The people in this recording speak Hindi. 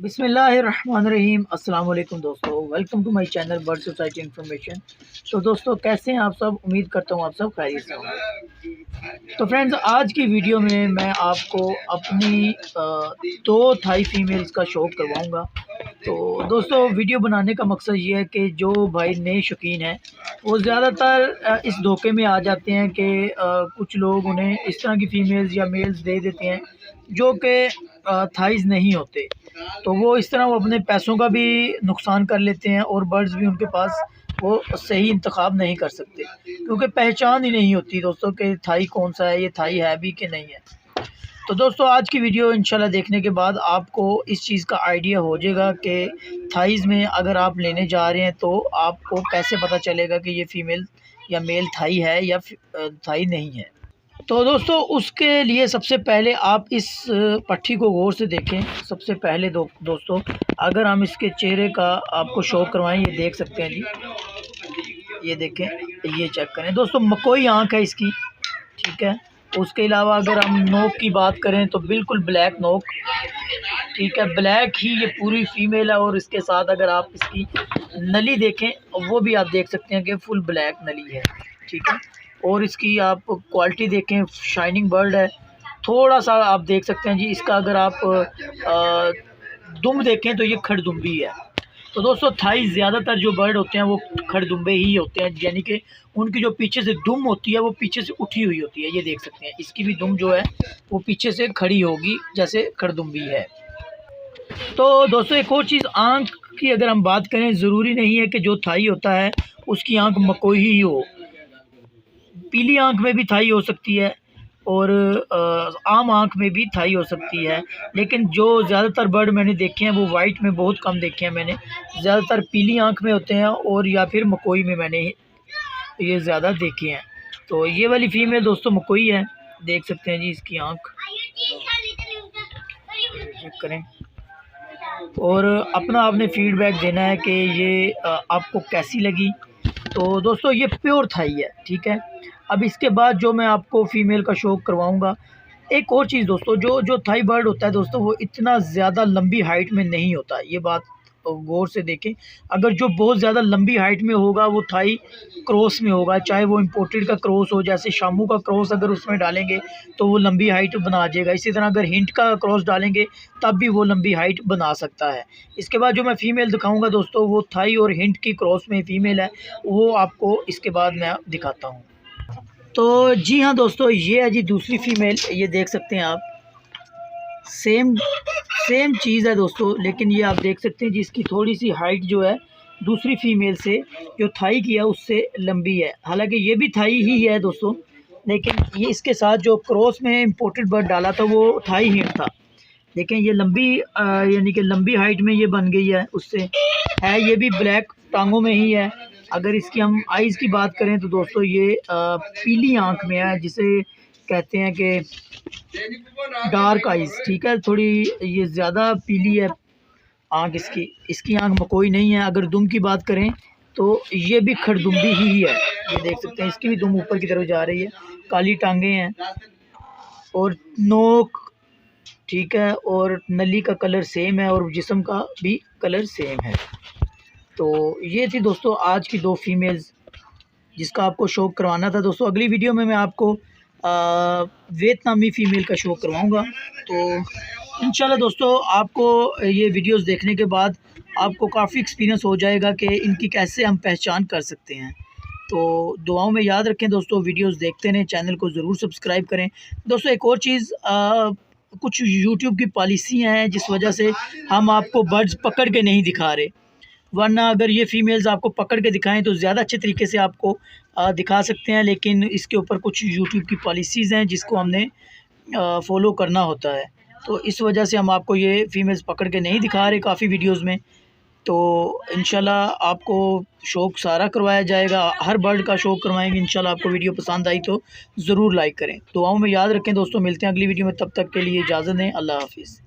बिस्मिल्लाहिर्रहमानिर्रहीम। अस्सलाम वालेकुम दोस्तों, welcome to my channel bird society information. तो दोस्तों कैसे हैं आप सब? उम्मीद करता हूँ आप सब खैरियत से होंगे। तो फ्रेंड्स, आज की वीडियो में मैं आपको अपनी दो थाई फीमेल्स का शौक करवाऊंगा। तो दोस्तों वीडियो बनाने का मकसद ये है कि जो भाई नए शौकीन हैं वो ज़्यादातर इस धोखे में आ जाते हैं कि कुछ लोग उन्हें इस तरह की फ़ीमेल्स या मेल्स दे देते हैं जो कि थाइज़ नहीं होते। तो वो इस तरह वो अपने पैसों का भी नुकसान कर लेते हैं और बर्ड्स भी उनके पास वो सही इंतखाब नहीं कर सकते, क्योंकि पहचान ही नहीं होती दोस्तों कि थाई कौन सा है, ये थाई है भी कि नहीं है। तो दोस्तों आज की वीडियो इंशाल्लाह देखने के बाद आपको इस चीज़ का आइडिया हो जाएगा कि थाइज़ में अगर आप लेने जा रहे हैं तो आपको कैसे पता चलेगा कि ये फ़ीमेल या मेल थाई है या थाई नहीं है। तो दोस्तों उसके लिए सबसे पहले आप इस पट्टी को गौर से देखें। सबसे पहले दोस्तों अगर हम इसके चेहरे का आपको शो करवाएं, ये देख सकते हैं जी, ये देखें, ये चेक करें दोस्तों, मकोई आँख है इसकी, ठीक है। उसके अलावा अगर हम नोक की बात करें तो बिल्कुल ब्लैक नोक, ठीक है, ब्लैक ही ये पूरी फीमेल है। और इसके साथ अगर आप इसकी नली देखें वो भी आप देख सकते हैं कि फुल ब्लैक नली है, ठीक है। और इसकी आप क्वालिटी देखें, शाइनिंग बर्ड है। थोड़ा सा आप देख सकते हैं जी, इसका अगर आप दुम देखें तो ये खड़दुम्बी है। तो दोस्तों थाई ज़्यादातर जो बर्ड होते हैं वो खड़दुम्बे ही होते हैं, यानी कि उनकी जो पीछे से दुम होती है वो पीछे से उठी हुई होती है। ये देख सकते हैं, इसकी भी दुम जो है वो पीछे से खड़ी होगी जैसे खड़दुम्बी है। तो दोस्तों एक और चीज़, आँख की अगर हम बात करें, ज़रूरी नहीं है कि जो थाई होता है उसकी आँख मकोई ही हो। पीली आँख में भी थाई हो सकती है और आम आँख में भी थाई हो सकती है, लेकिन जो ज़्यादातर बर्ड मैंने देखे हैं वो वाइट में बहुत कम देखे हैं मैंने। ज़्यादातर पीली आँख में होते हैं और या फिर मकोई में मैंने ये ज़्यादा देखे हैं। तो ये वाली फ़ीमेल दोस्तों मकोई है, देख सकते हैं जी इसकी आँख, चेक करें। और अपना आपने फीडबैक देना है कि ये आपको कैसी लगी। तो दोस्तों ये प्योर थाई है, ठीक है। अब इसके बाद जो मैं आपको फ़ीमेल का शौक करवाऊंगा, एक और चीज़ दोस्तों, जो थाई बर्ड होता है दोस्तों वो इतना ज़्यादा लंबी हाइट में नहीं होता। ये बात गौर से देखें, अगर जो बहुत ज़्यादा लंबी हाइट में होगा वो थाई क्रॉस में होगा, चाहे वो इम्पोर्टेड का क्रॉस हो, जैसे शामू का क्रॉस अगर उसमें डालेंगे तो वो लंबी हाइट बना जाएगा। इसी तरह अगर हिंट का क्रॉस डालेंगे तब भी वो लंबी हाइट बना सकता है। इसके बाद जो मैं फ़ीमेल दिखाऊंगा दोस्तों वो थाई और हिंट की क्रॉस में फ़ीमेल है, वो आपको इसके बाद मैं दिखाता हूँ। तो जी हाँ दोस्तों, ये है जी दूसरी फ़ीमेल, ये देख सकते हैं आप, सेम चीज़ है दोस्तों, लेकिन ये आप देख सकते हैं जी इसकी थोड़ी सी हाइट जो है दूसरी फ़ीमेल से, जो थाई की है उससे लंबी है। हालांकि ये भी थाई ही है दोस्तों, लेकिन ये इसके साथ जो क्रॉस में इम्पोर्टेड बर्ड डाला था वो थाई हिंट था, लेकिन ये लंबी यानी कि लंबी हाइट में ये बन गई है उससे। है ये भी ब्लैक टांगों में ही है। अगर इसकी हम आइज़ की बात करें तो दोस्तों ये पीली आँख में है, जिसे कहते हैं कि डार्क आइज़, ठीक है, थोड़ी ये ज़्यादा पीली है आँख इसकी। इसकी आँख मकोई नहीं है। अगर दुम की बात करें तो ये भी खड़दुम्बी ही है, ये देख सकते हैं, इसकी भी दुम ऊपर की तरफ जा रही है। काली टांगें हैं और नोक, ठीक है, और नली का कलर सेम है और जिस्म का भी कलर सेम है। तो ये थी दोस्तों आज की दो फीमेल्स जिसका आपको शौक करवाना था दोस्तों। अगली वीडियो में मैं आपको वियतनामी फ़ीमेल का शौक करवाऊंगा। तो इंशाल्लाह दोस्तों आपको ये वीडियोस देखने के बाद आपको काफ़ी एक्सपीरियंस हो जाएगा कि इनकी कैसे हम पहचान कर सकते हैं। तो दुआओं में याद रखें दोस्तों, वीडियोस देखते रहें, चैनल को ज़रूर सब्सक्राइब करें दोस्तों। एक और चीज़, कुछ यूट्यूब की पॉलिसियाँ हैं जिस वजह से हम आपको बर्ड्स पकड़ के नहीं दिखा रहे, वरना अगर ये फ़ीमेल्स आपको पकड़ के दिखाएं तो ज़्यादा अच्छे तरीके से आपको दिखा सकते हैं, लेकिन इसके ऊपर कुछ यूट्यूब की पॉलिसीज़ हैं जिसको हमने फॉलो करना होता है। तो इस वजह से हम आपको ये फ़ीमेल्स पकड़ के नहीं दिखा रहे काफ़ी वीडियोस में। तो इंशाल्लाह आपको शौक सारा करवाया जाएगा, हर बर्ड का शौक करवाएंगे इंशाल्लाह। आपको वीडियो पसंद आई तो ज़रूर लाइक करें। दुआओं में याद रखें दोस्तों, मिलते हैं अगली वीडियो में, तब तक के लिए इजाज़त दें, अल्लाह हाफ़िज़।